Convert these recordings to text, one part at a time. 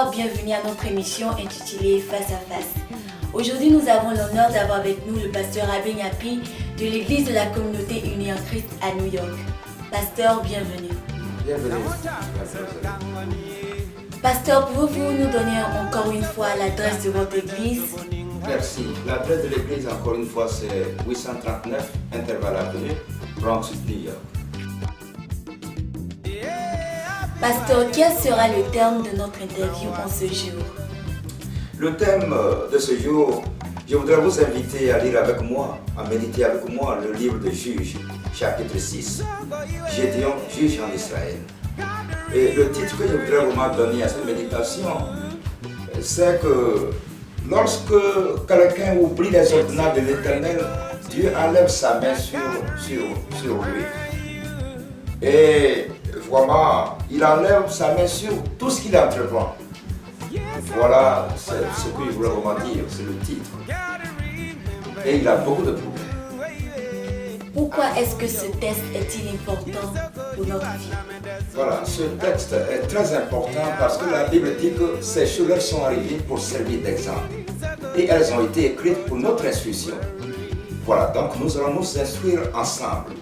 Bonsoir, bienvenue à notre émission intitulée Face à Face. Aujourd'hui, nous avons l'honneur d'avoir avec nous le pasteur Abbé Nyapi de l'église de la communauté unie en Christ à New York. Pasteur, bienvenue. Bienvenue. Pasteur, pouvez-vous nous donner encore une fois l'adresse de votre église? Merci. L'adresse de l'église, encore une fois, c'est 839 Intervalle Avenue, Bronx, New York. Pasteur, quel sera le terme de notre interview en ce jour? Le thème de ce jour, je voudrais vous inviter à lire avec moi, à méditer avec moi le livre de Juges, chapitre 6. Gédéon, juge en Israël. Et le titre que je voudrais vraiment donner à cette méditation, c'est que lorsque quelqu'un oublie les ordonnances de l'Éternel, Dieu enlève sa main sur lui. Et vraiment, il enlève sa main sur tout ce qu'il entreprend. Voilà ce que je voulais vraiment dire, c'est le titre. Et il a beaucoup de problèmes. Pourquoi est-ce que ce texte est-il important pour notre vie? Voilà, ce texte est très important parce que la Bible dit que ces choses sont arrivées pour servir d'exemple. Et elles ont été écrites pour notre instruction. Voilà, donc nous allons nous instruire ensemble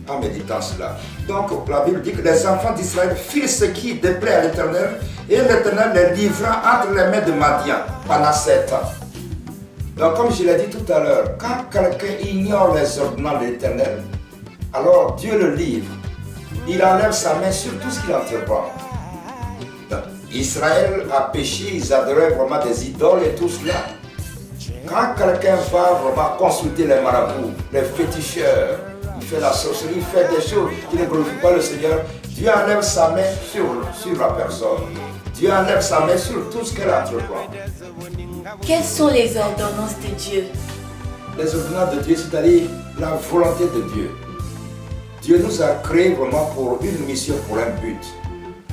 en méditant cela. Donc la Bible dit que les enfants d'Israël firent ce qui déplaît à l'Éternel et l'Éternel les livra entre les mains de Madian pendant 7 ans. Donc comme je l'ai dit tout à l'heure, quand quelqu'un ignore les ordonnances de l'Éternel, alors Dieu le livre. Il enlève sa main sur tout ce qu'il entreprend. Donc, Israël a péché, ils adoraient vraiment des idoles et tout cela. Quand quelqu'un va vraiment consulter les marabouts, les féticheurs, il fait la sorcellerie, il fait des choses qui ne glorifient pas le Seigneur, Dieu enlève sa main sur la personne. Dieu enlève sa main sur tout ce qu'elle entreprend. Quelles sont les ordonnances de Dieu? Les ordonnances de Dieu, c'est-à-dire la volonté de Dieu. Dieu nous a créés vraiment pour une mission, pour un but.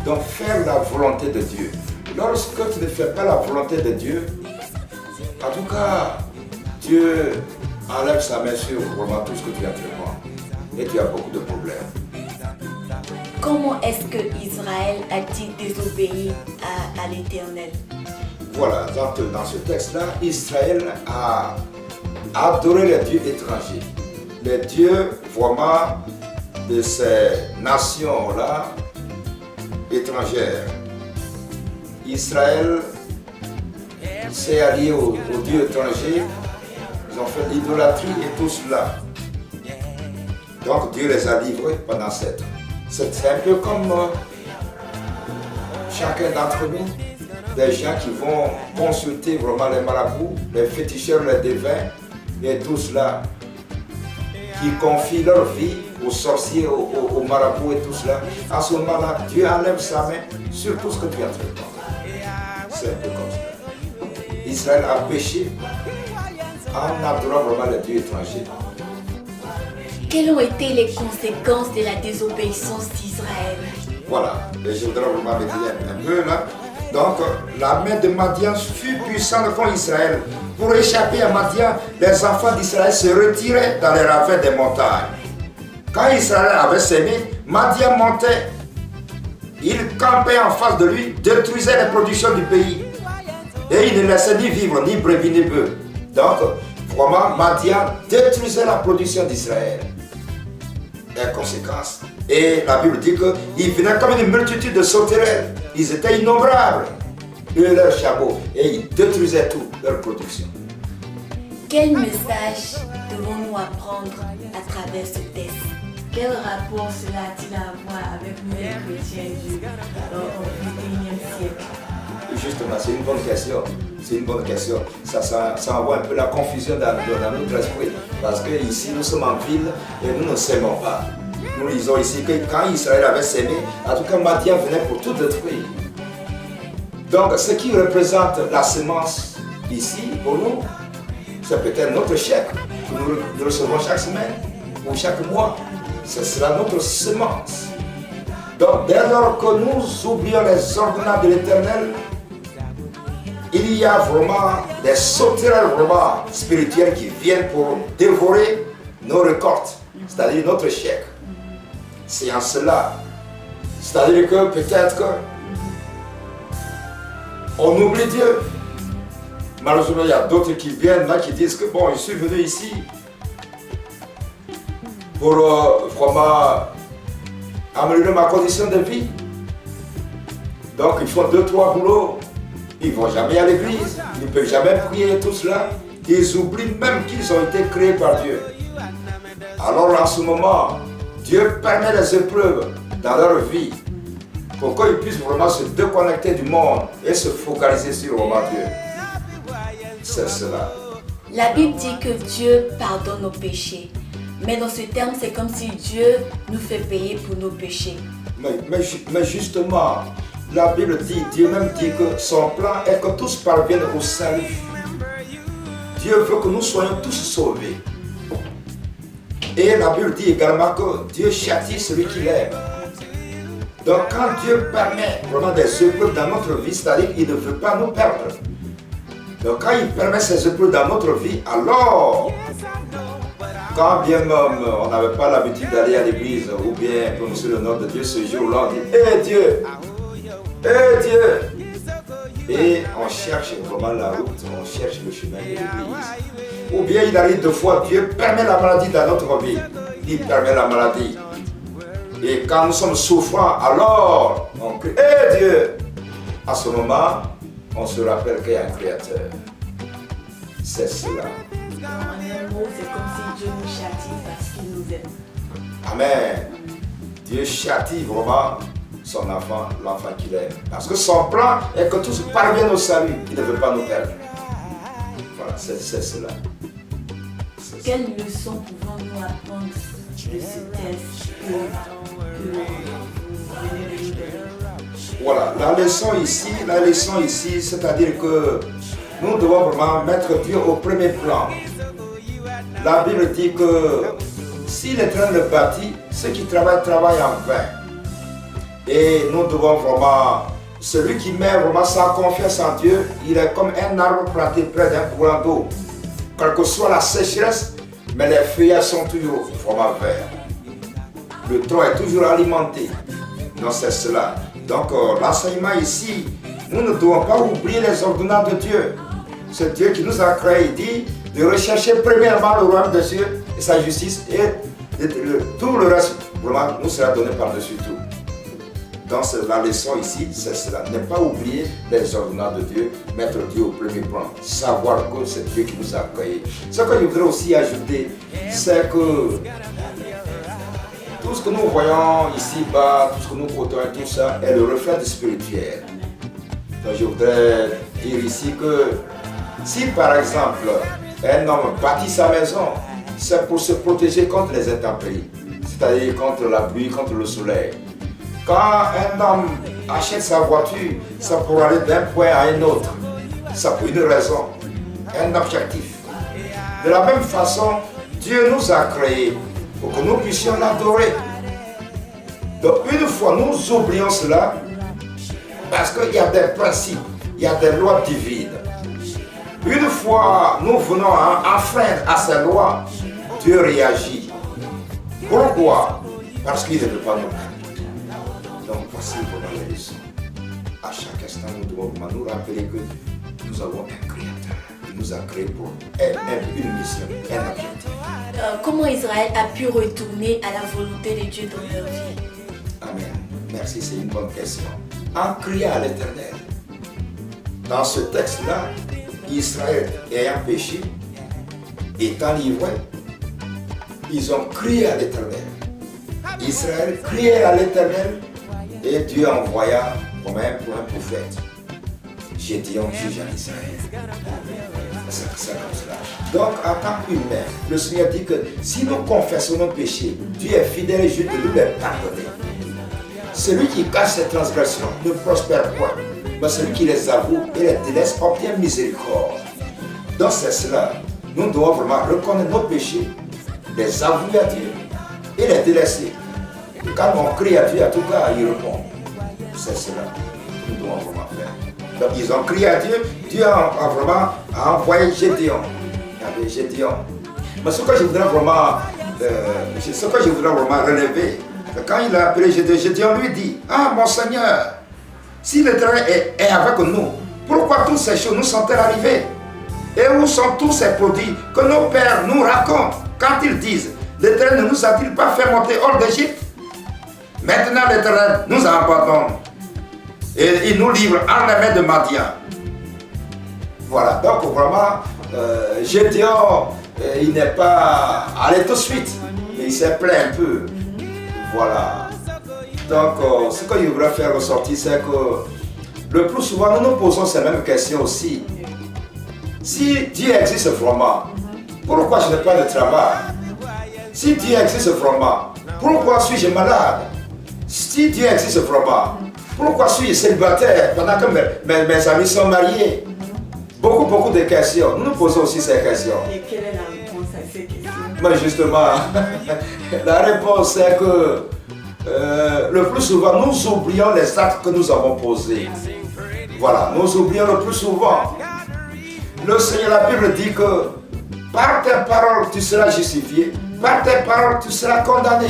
Donc faire la volonté de Dieu. Lorsque tu ne fais pas la volonté de Dieu, en tout cas, Dieu enlève sa main sur vraiment tout ce que tu entreprends. Et tu as beaucoup de problèmes. Comment est-ce que Israël a-t-il désobéi à l'Éternel? Voilà, dans ce texte-là, Israël a adoré les dieux étrangers. Les dieux vraiment de ces nations-là étrangères. Israël s'est allié aux dieux étrangers, ils ont fait l'idolâtrie et tout cela. Donc Dieu les a livrés pendant 7 ans. C'est un peu comme chacun d'entre nous, des gens qui vont consulter vraiment les marabouts, les féticheurs, les devins et tout cela, qui confient leur vie aux sorciers, aux marabouts et tout cela. À ce moment-là, Dieu enlève sa main sur tout ce que tu entreprends. C'est un peu comme ça. Israël a péché en adorant vraiment les dieux étrangers. Quelles ont été les conséquences de la désobéissance d'Israël? Voilà, et je voudrais vraiment me dire un peu là. Donc, la main de Madian fut puissante contre Israël. Pour échapper à Madian, les enfants d'Israël se retiraient dans les ravins des montagnes. Quand Israël avait sémé, Madian montait. Il campait en face de lui, détruisait les productions du pays. Et il ne laissait ni vivre, ni brebis, ni bœufs. Donc, vraiment, Madian détruisait la production d'Israël. En conséquence. Et la Bible dit qu'ils venaient comme une multitude de sauterelles. Ils étaient innombrables. Eux, leurs chameaux. Et ils détruisaient tout, leur production. Quel message devons-nous apprendre à travers ce texte? Quel rapport cela a-t-il à voir avec nous les chrétiens du XXIe siècle? Justement, c'est une bonne question. C'est une bonne question. Ça envoie un peu la confusion dans notre esprit. Parce qu'ici, nous sommes en ville et nous ne s'aimons pas. Nous lisons ici que quand Israël avait sémé, en tout cas, Madian venait pour tout détruire. Donc, ce qui représente la semence ici, pour nous, c'est peut-être notre chèque que nous recevons chaque semaine ou chaque mois. Ce sera notre semence. Donc, dès lors que nous oublions les ordonnances de l'Éternel, il y a vraiment des sauterelles vraiment spirituelles qui viennent pour dévorer nos récoltes, c'est-à-dire notre chèque. C'est en cela. C'est-à-dire que peut-être que On oublie Dieu. Malheureusement, il y a d'autres qui viennent là, qui disent que bon, je suis venu ici pour vraiment améliorer ma condition de vie. Donc, ils font 2-3 boulots. Ils ne vont jamais à l'église. Ils ne peuvent jamais prier, tout cela. Ils oublient même qu'ils ont été créés par Dieu. Alors, en ce moment, Dieu permet les épreuves dans leur vie pour qu'ils puissent vraiment se déconnecter du monde et se focaliser sur vraiment Dieu. C'est cela. La Bible dit que Dieu pardonne nos péchés. Mais dans ce terme, c'est comme si Dieu nous fait payer pour nos péchés. Mais justement, la Bible dit, Dieu même dit que son plan est que tous parviennent au salut. Dieu veut que nous soyons tous sauvés. Et la Bible dit également que Dieu châtie celui qu'il aime. Donc quand Dieu permet vraiment des épreuves dans notre vie, c'est-à-dire qu'il ne veut pas nous perdre. Donc quand il permet ces épreuves dans notre vie, alors, quand bien même on n'avait pas l'habitude d'aller à l'église ou bien prononcer le nom de Dieu, ce jour-là on dit « Hé Dieu! Hé Dieu !» Et on cherche vraiment la route, on cherche le chemin de l'église. Ou bien il arrive 2 fois, Dieu permet la maladie dans notre vie. Il permet la maladie. Et quand nous sommes souffrants, alors on crie « Hé Dieu !» À ce moment, on se rappelle qu'il y a un Créateur. C'est cela. En un mot, c'est comme si Dieu nous châtie parce qu'il nous aime. Amen. Dieu châtie vraiment son enfant, l'enfant qu'il aime. Parce que son plan est que tous parviennent au salut. Il ne veut pas nous perdre. Voilà, c'est cela. Quelles leçons pouvons-nous apprendre de ce texte que vous venez de nous donner? Voilà, la leçon ici, c'est-à-dire que nous devons vraiment mettre Dieu au premier plan. La Bible dit que si l'Éternel le bâtit, ceux qui travaillent en vain. Et nous devons vraiment, celui qui met vraiment sa confiance en Dieu, il est comme un arbre planté près d'un courant d'eau. Quelle que soit la sécheresse, mais les feuillages sont toujours vraiment verts. Le tronc est toujours alimenté. Donc c'est cela. Donc l'enseignement ici, nous ne devons pas oublier les ordonnances de Dieu. C'est Dieu qui nous a créés, il dit de rechercher premièrement le royaume de Dieu et sa justice et tout le reste vraiment nous sera donné par-dessus tout. Donc la leçon ici, c'est cela. Ne pas oublier les ordonnances de Dieu, mettre Dieu au premier plan, savoir que c'est Dieu qui nous a créés. Ce que je voudrais aussi ajouter, c'est que tout ce que nous voyons ici-bas, tout ce que nous côtoyons, tout ça est le reflet du spirituel. Donc je voudrais dire ici que si par exemple un homme bâtit sa maison, c'est pour se protéger contre les intempéries, c'est-à-dire contre la pluie, contre le soleil. Quand un homme achète sa voiture, c'est pour aller d'un point à un autre. C'est pour une raison, un objectif. De la même façon, Dieu nous a créés pour que nous puissions l'adorer. Donc une fois nous oublions cela, parce qu'il y a des principes, il y a des lois divines. Une fois nous venons enfreindre à ces lois, Dieu réagit. Pourquoi? Parce qu'il ne veut pas nous perdre. Donc voici vraiment les leçons. À chaque instant, nous devons nous rappeler que nous avons un Créateur. Il nous a créés pour une mission, un objectif. Comment Israël a pu retourner à la volonté de Dieu dans leur vie? Amen. Merci, c'est une bonne question. En criant à l'Éternel. Dans ce texte-là, Israël ayant péché, étant livré, ils ont crié à l'Éternel. Israël criait à l'Éternel et Dieu envoya pour un prophète. Gédéon, juge en Israël. C'est comme cela. Donc, en tant qu'humain, le Seigneur dit que si nous confessons nos péchés, Dieu est fidèle et juste de nous les pardonner. Celui qui cache ses transgressions ne prospère point, mais celui qui les avoue et les délaisse obtient miséricorde. Donc, c'est cela. Nous devons vraiment reconnaître nos péchés, les avouer à Dieu et les délaisser. Et quand on crie à Dieu, à tout cas, il répond. C'est cela que nous devons vraiment faire. Donc ils ont crié à Dieu, Dieu a vraiment envoyé Gédéon. Mais ce que je voudrais vraiment relever, quand il a appelé Gédéon lui dit, ah mon Seigneur, si l'Éternel est avec nous, Pourquoi toutes ces choses nous sont-elles arrivées? Et où sont tous ces produits que nos pères nous racontent quand ils disent: l'Éternel ne nous a-t-il pas fait monter hors d'Égypte? Maintenant l'Éternel nous abandonne et il nous livre en la main de Madian. Voilà, donc vraiment, Gédéon, il n'est pas allé tout de suite, mais il s'est plaint un peu. Voilà. Donc, ce que je voudrais faire ressortir, c'est que le plus souvent, nous nous posons ces mêmes questions aussi. Si Dieu existe vraiment, pourquoi je n'ai pas de travail? Si Dieu existe vraiment, pourquoi suis-je malade? Si Dieu existe vraiment, pourquoi suis-je célibataire pendant que mes amis sont mariés? Beaucoup de questions. Nous nous posons aussi ces questions. Et quelle est la réponse à ces questions? Mais justement, la réponse c'est que le plus souvent, nous oublions les actes que nous avons posés. Voilà, nous oublions le plus souvent. Le Seigneur, la Bible dit que par tes paroles, tu seras justifié. Par tes paroles, tu seras condamné.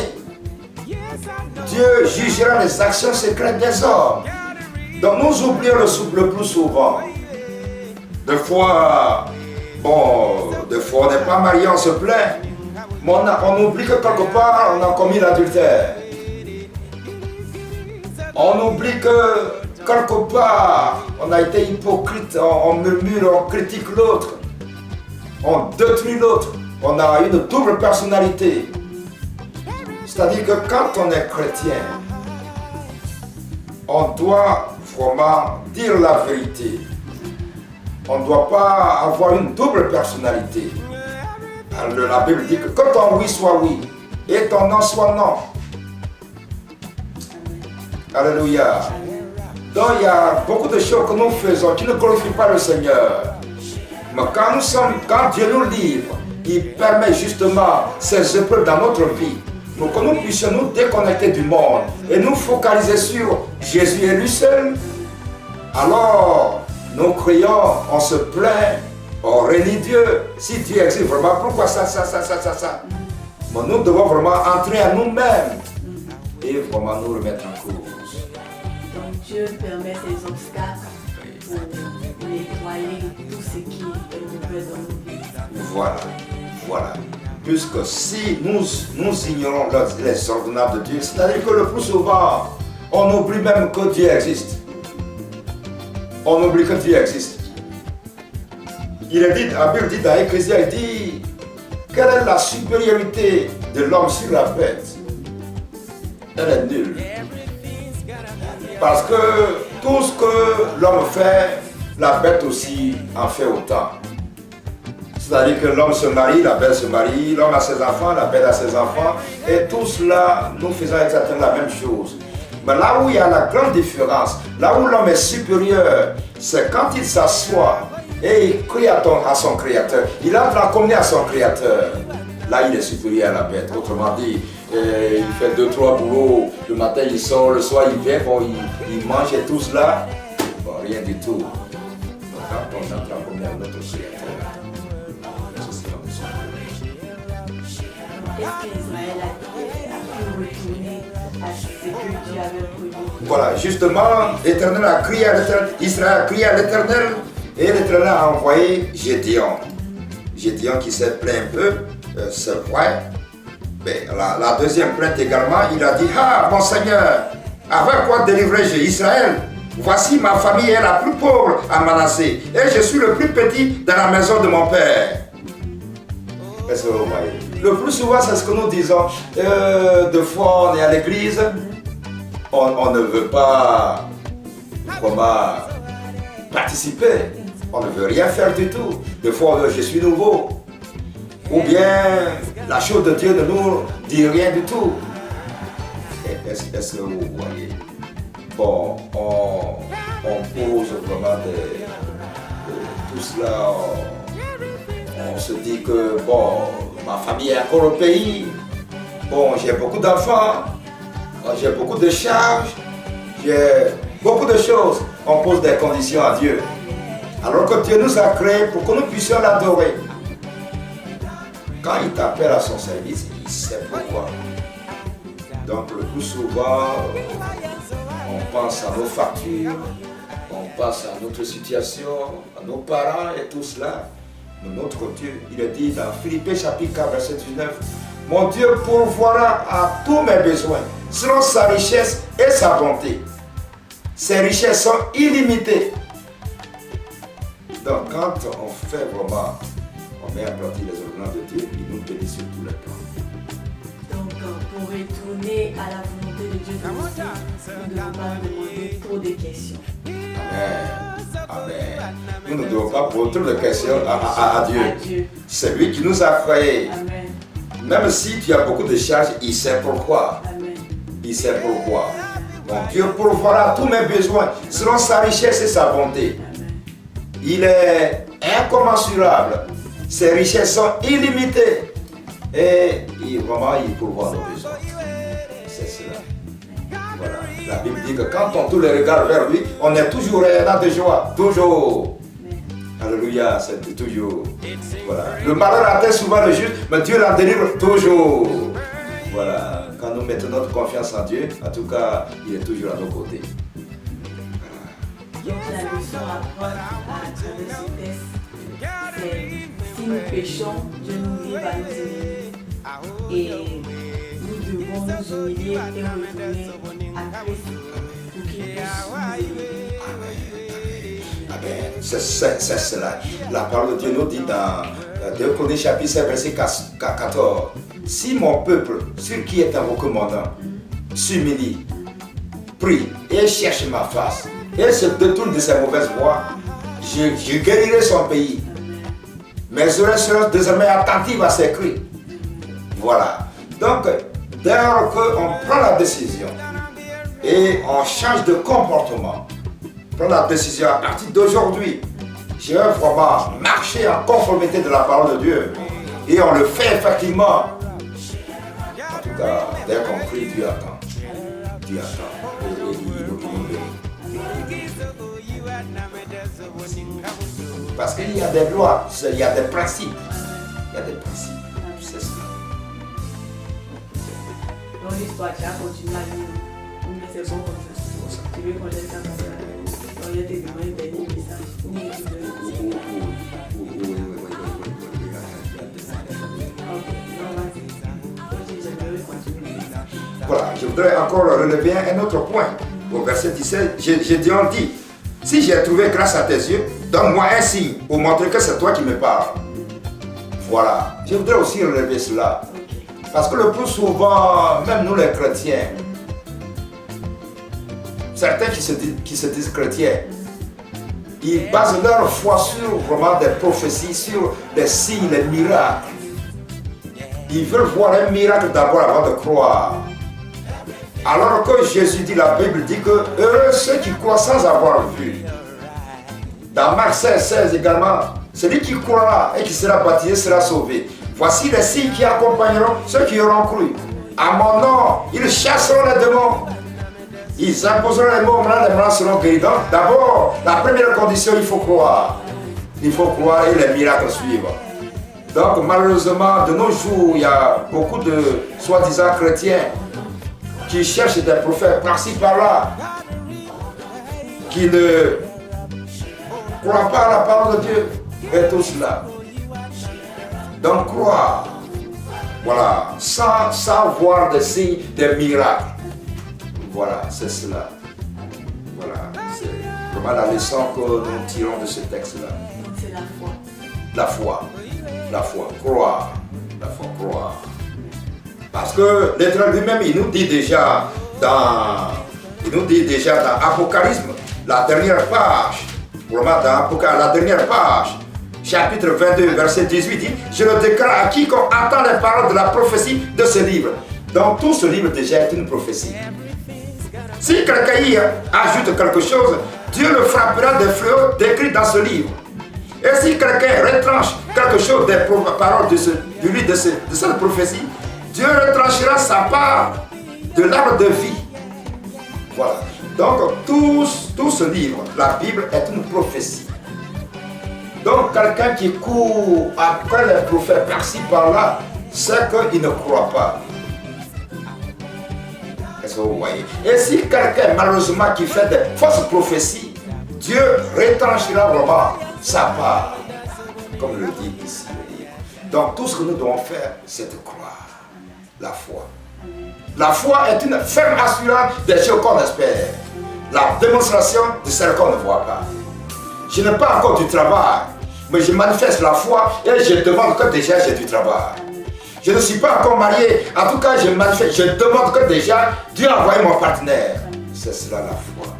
Dieu jugera les actions secrètes des hommes. Donc nous oublions le plus souvent. Des fois, on n'est pas marié, on se plaint. Mais on oublie que quelque part, on a commis l'adultère. On oublie que quelque part, on a été hypocrite, on murmure, on critique l'autre. On détruit l'autre. On a une double personnalité. C'est-à-dire que quand on est chrétien, on doit vraiment dire la vérité. On ne doit pas avoir une double personnalité. La Bible dit que quand ton oui soit oui et ton non soit non. Alléluia. Donc il y a beaucoup de choses que nous faisons qui ne glorifient pas le Seigneur. Mais quand Dieu nous livre, il permet justement ces épreuves dans notre vie pour que nous puissions nous déconnecter du monde et nous focaliser sur Jésus et lui seul. Alors, nous crions, on se plaint, on renie Dieu. Si Dieu existe vraiment, pourquoi ça? Mais nous devons vraiment entrer à nous-mêmes et vraiment nous remettre en cause. Donc Dieu permet ces obstacles pour nettoyer tout ce qui est mauvais dans nos vies. Voilà. Puisque si nous ignorons les ordonnances de Dieu, c'est-à-dire que le plus souvent, on oublie même que Dieu existe. On oublie que Dieu existe. Il est dit, la Bible dit dans Ecclésiaste, il dit, quelle est la supériorité de l'homme sur la bête? Elle est nulle. Parce que tout ce que l'homme fait, la bête aussi en fait autant. C'est-à-dire que l'homme se marie, la bête se marie, l'homme a ses enfants, la bête a ses enfants, et tout cela, nous faisons exactement la même chose. Mais là où il y a la grande différence, là où l'homme est supérieur, c'est quand il s'assoit et il crie à son Créateur. Il entre en communion à son Créateur. Là, il est supérieur à la bête. Autrement dit, il fait 2-3 boulots. Le matin, il sort, le soir, il vient, il mange et tout cela. Bon, rien du tout. Quand on entre en communion avec notre Créateur, est-ce qu'Israël a pu retourner à ce que Dieu avait prévu? Voilà, justement, l'Éternel a crié à l'Éternel, Israël a crié à l'Éternel, et l'Éternel a envoyé Gédéon. Gédéon qui s'est plaint un peu, c'est vrai. Mais la deuxième plainte également, il a dit: ah, mon Seigneur, avec quoi délivrerai-je Israël? Voici, ma famille est la plus pauvre à Manassé, et je suis le plus petit dans la maison de mon père. Est-ce que vous voyez? Le plus souvent, c'est ce que nous disons. Deux fois, on est à l'église, on ne veut pas participer, on ne veut rien faire du tout. Des fois, je suis nouveau. Ou bien, la chose de Dieu ne nous dit rien du tout. Est-ce que vous voyez? Bon, on pose vraiment tout cela. On se dit que, bon, ma famille est encore au pays. Bon, j'ai beaucoup d'enfants. J'ai beaucoup de charges. J'ai beaucoup de choses. On pose des conditions à Dieu. Alors que Dieu nous a créés pour que nous puissions l'adorer. Quand il t'appelle à son service, il sait pourquoi. Donc le plus souvent, on pense à nos factures, on pense à notre situation, à nos parents et tout cela. Mais notre Dieu, il est dit dans Philippiens chapitre 4, verset 19, mon Dieu pourvoira à tous mes besoins, selon sa richesse et sa bonté. Ses richesses sont illimitées. Donc quand on fait vraiment, on met à pratique les ordonnances de Dieu, il nous bénit sur tous les plans. Donc pour retourner à la volonté de Dieu, nous ne devons pas demander trop de questions. Amen. Amen. Nous ne devons pas poser trop de questions à Dieu. C'est lui qui nous a créés. Amen. Même si tu as beaucoup de charges, il sait pourquoi. Amen. Il sait pourquoi. Donc Dieu pourvoira tous mes besoins selon sa richesse et sa bonté. Amen. Il est incommensurable. Ses richesses sont illimitées. Et vraiment, il pourvoit nos besoins. C'est cela. Voilà. La Bible dit que quand on tourne les regards vers lui, on est toujours rayonnant de joie. Toujours. Alléluia, c'est toujours. Voilà. Le malheur atteint souvent le juste, mais Dieu l'en délivre toujours. Voilà. Quand nous mettons notre confiance en Dieu, en tout cas, il est toujours à nos côtés. Donc la leçon à prendre à travers ce test, c'est si nous péchons, Dieu nous livre à nous humilier. Et nous devons nous humilier et retourner à Christ pour qu'il puisse nous élever. Amen. C'est cela. La parole de Dieu nous dit dans 2 Chroniques chapitre 7, verset 14. Si mon peuple, sur qui est invoqué mon nom, s'humilie, prie et cherche ma face, et se détourne de ses mauvaises voies, je guérirai son pays. Mes oreilles seront désormais attentives à ses cris. Voilà. Donc, dès qu'on prend la décision et on change de comportement, prend la décision à partir d'aujourd'hui, je vais vraiment marcher en conformité de la parole de Dieu. Et on le fait effectivement. En tout cas, dès qu'on prie, Dieu attend. Dieu attend. Et il nous bénit. Parce qu'il y a des lois, il y a des principes. Il y a des principes. C'est ça. Donc l'histoire, tu as continué à vivre. Mais c'est bon comme ça. Tu veux qu'on laisse ça comme ça. Donc il y a des demandé des messages. Voilà, je voudrais encore relever un autre point. Au verset 17, j'ai dit, si j'ai trouvé grâce à tes yeux, donne-moi un signe pour montrer que c'est toi qui me parles. Voilà, je voudrais aussi relever cela. Parce que le plus souvent, même nous les chrétiens, certains qui se disent chrétiens, ils basent leur foi sur vraiment des prophéties, sur des signes, des miracles. Ils veulent voir un miracle d'abord avant de croire. Alors que Jésus dit, la Bible dit que heureux ceux qui croient sans avoir vu. Dans Marc 16 également, celui qui croira et qui sera baptisé sera sauvé. Voici les signes qui accompagneront ceux qui auront cru. À mon nom, ils chasseront les démons. Ils imposeront les mots, les malades seront guéris. Donc d'abord, la première condition, il faut croire. Il faut croire et les miracles suivent. Donc malheureusement, de nos jours, il y a beaucoup de soi-disant chrétiens qui cherchent des prophètes par-ci par-là, qui ne croient pas à la parole de Dieu et tout cela. Donc croire, voilà, sans voir des signes, des miracles. Voilà, c'est cela. Voilà, c'est vraiment la leçon que nous tirons de ce texte-là. C'est la foi. La foi. La foi, croire. La foi, croire. Parce que l'Éternel lui-même, il nous dit déjà dans Apocalypse, la dernière page, vraiment dans Apocalypse, la dernière page, chapitre 22, verset 18, dit, je le déclare à quiconque entend les paroles de la prophétie de ce livre. Donc tout ce livre déjà est une prophétie. Si quelqu'un y ajoute quelque chose, Dieu le frappera des fléaux décrits dans ce livre. Et si quelqu'un retranche quelque chose des paroles de cette prophétie, Dieu retranchera sa part de l'arbre de vie. Voilà. Donc tout ce livre, la Bible, est une prophétie. Donc quelqu'un qui court après les prophètes par-ci par-là, c'est qu'il ne croit pas. Est-ce que vous voyez? Et si quelqu'un malheureusement qui fait des fausses prophéties, Dieu retranchera vraiment sa part, comme le dit ici le livre. Donc tout ce que nous devons faire, c'est de croire. La foi. La foi est une ferme assurance des choses qu'on espère. La démonstration de celles qu'on ne voit pas. Je n'ai pas encore du travail, mais je manifeste la foi et je demande que déjà j'ai du travail. Je ne suis pas encore marié, en tout cas je manifeste, je demande que déjà Dieu a envoyé mon partenaire. C'est cela la foi.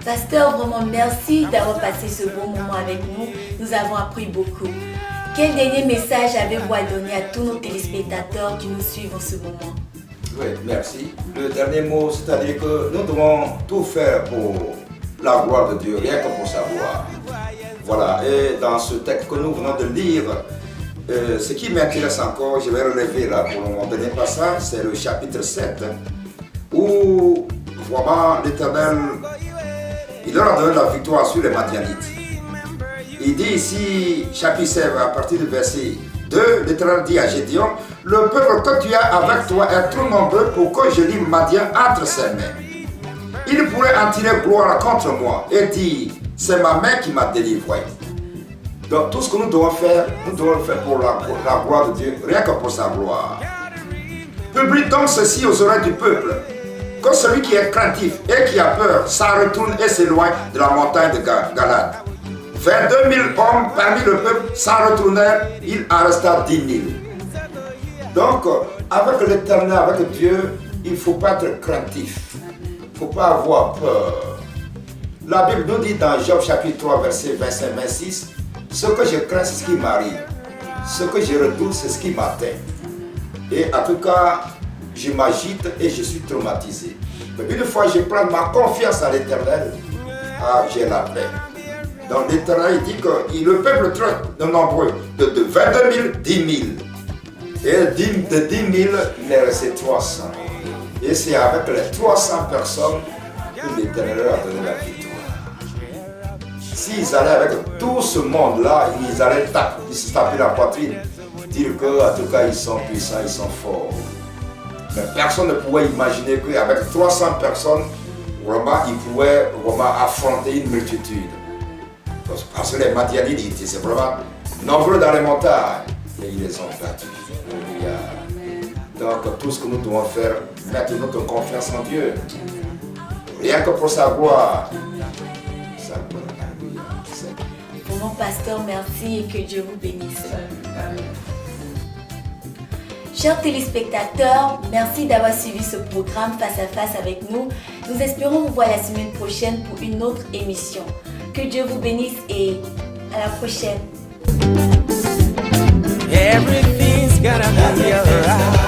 Pasteur, vraiment merci d'avoir passé ce bon moment avec nous. Nous avons appris beaucoup. Quel dernier message avez-vous à donner à tous nos téléspectateurs qui nous suivent en ce moment? Oui, merci. Le dernier mot, c'est-à-dire que nous devons tout faire pour la gloire de Dieu, rien que pour sa gloire. Voilà, et dans ce texte que nous venons de lire, ce qui m'intéresse encore, je vais relever là pour mon dernier passage, c'est le chapitre 7, où vraiment l'Éternel, il leur a donné la victoire sur les Madianites. Il dit ici, chapitre 7, à partir du verset 2, l'Éternel dit à Gédéon, le peuple que tu as avec toi est trop nombreux pour que je livre Madian entre ses mains. Il pourrait en tirer gloire contre moi et dire, c'est ma main qui m'a délivré. Donc tout ce que nous devons faire, nous devons le faire pour la gloire de Dieu, rien que pour sa gloire. Publie donc ceci aux oreilles du peuple, que celui qui est craintif et qui a peur s'en retourne et s'éloigne de la montagne de Galade. 22 000 hommes parmi le peuple s'en retournèrent, il en resta 10 000. Donc, avec l'Éternel, avec Dieu, il ne faut pas être craintif. Il ne faut pas avoir peur. La Bible nous dit dans Job chapitre 3, verset 25-26, ce que je crains, c'est ce qui m'arrive. Ce que je redoute, c'est ce qui m'atteint. Et en tout cas, je m'agite et je suis traumatisé. Mais une fois que je prends ma confiance à l'Éternel, j'ai la paix. Donc l'Éternel dit que le peuple très nombreux, de 22 000, 10 000. Et de 10 000, il est resté 300. Et c'est avec les 300 personnes que l'Éternel leur a donné la victoire. S'ils allaient avec tout ce monde-là, ils allaient se taper la poitrine, dire qu'en tout cas ils sont puissants, ils sont forts. Mais personne ne pouvait imaginer qu'avec 300 personnes, vraiment, ils pouvaient vraiment affronter une multitude. Parce que les Madianites étaient vraiment nombreux dans les montagnes, et ils les ont battus. Donc tout ce que nous devons faire, mettre notre confiance en Dieu, rien que pour sa gloire. Vraiment, pasteur, merci et que Dieu vous bénisse. Chers téléspectateurs, merci d'avoir suivi ce programme Face à Face avec nous. Nous espérons vous voir la semaine prochaine pour une autre émission. Que Dieu vous bénisse et à la prochaine. Everything's gonna be alright.